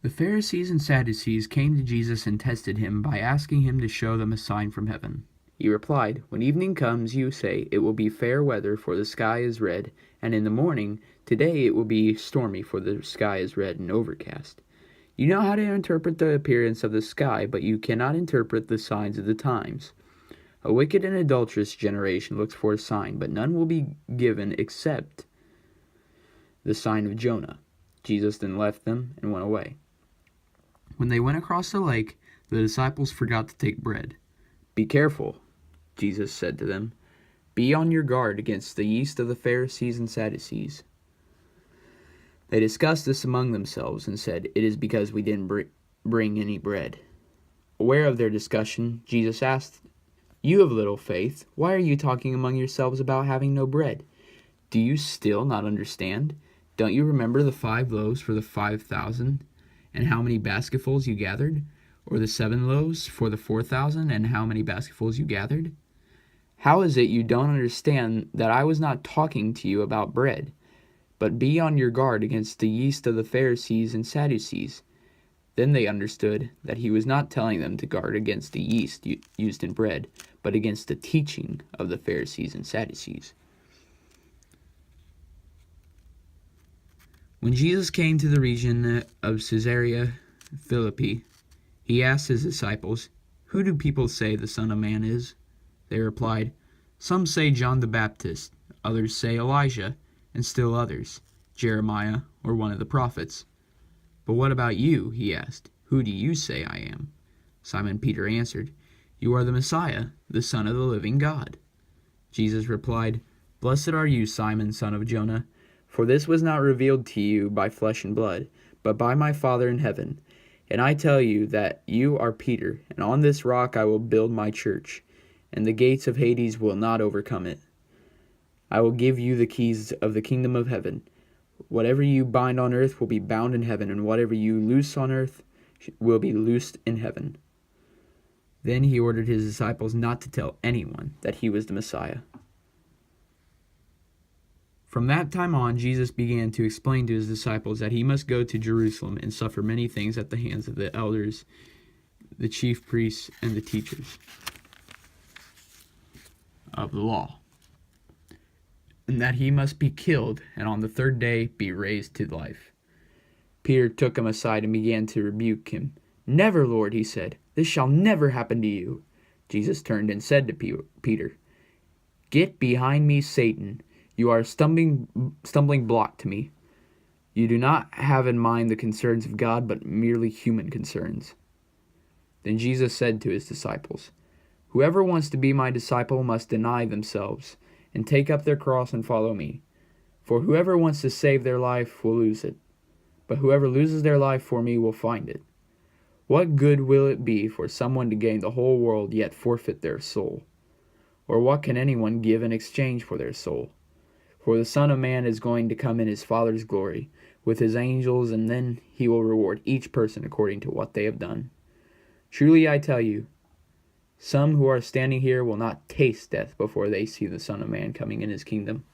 The Pharisees and Sadducees came to Jesus and tested him by asking him to show them a sign from heaven. He replied, "When evening comes, you say, 'It will be fair weather, for the sky is red,' and in the morning, 'Today it will be stormy, for the sky is red and overcast.' You know how to interpret the appearance of the sky, but you cannot interpret the signs of the times. A wicked and adulterous generation looks for a sign, but none will be given except the sign of Jonah." Jesus then left them and went away. When they went across the lake, the disciples forgot to take bread. "Be careful," Jesus said to them. "Be on your guard against the yeast of the Pharisees and Sadducees." They discussed this among themselves and said, "It is because we didn't bring any bread." Aware of their discussion, Jesus asked, "You have little faith. Why are you talking among yourselves about having no bread? Do you still not understand? Don't you remember the 5 loaves for the 5,000, and how many basketfuls you gathered? Or the 7 loaves for the 4,000, and how many basketfuls you gathered? How is it you don't understand that I was not talking to you about bread? But be on your guard against the yeast of the Pharisees and Sadducees." Then they understood that he was not telling them to guard against the yeast used in bread, but against the teaching of the Pharisees and Sadducees. When Jesus came to the region of Caesarea Philippi, he asked his disciples, "Who do people say the Son of Man is?" They replied, "Some say John the Baptist, others say Elijah, and still others, Jeremiah or one of the prophets." "But what about you?" he asked. "Who do you say I am?" Simon Peter answered, "You are the Messiah, the Son of the living God." Jesus replied, "Blessed are you, Simon, son of Jonah, for this was not revealed to you by flesh and blood, but by my Father in heaven. And I tell you that you are Peter, and on this rock I will build my church, and the gates of Hades will not overcome it. I will give you the keys of the kingdom of heaven. Whatever you bind on earth will be bound in heaven, and whatever you loose on earth will be loosed in heaven." Then he ordered his disciples not to tell anyone that he was the Messiah. From that time on, Jesus began to explain to his disciples that he must go to Jerusalem and suffer many things at the hands of the elders, the chief priests, and the teachers of the law, and that he must be killed, and on the 3rd day be raised to life. Peter took him aside and began to rebuke him. "Never, Lord," he said. "This shall never happen to you." Jesus turned and said to Peter, "Get behind me, Satan. You are a stumbling block to me. You do not have in mind the concerns of God, but merely human concerns." Then Jesus said to his disciples, "Whoever wants to be my disciple must deny themselves and take up their cross and follow me. For whoever wants to save their life will lose it, but whoever loses their life for me will find it. What good will it be for someone to gain the whole world yet forfeit their soul? Or what can anyone give in exchange for their soul? For the Son of Man is going to come in his Father's glory with his angels, and then he will reward each person according to what they have done. Truly I tell you, some who are standing here will not taste death before they see the Son of Man coming in his kingdom."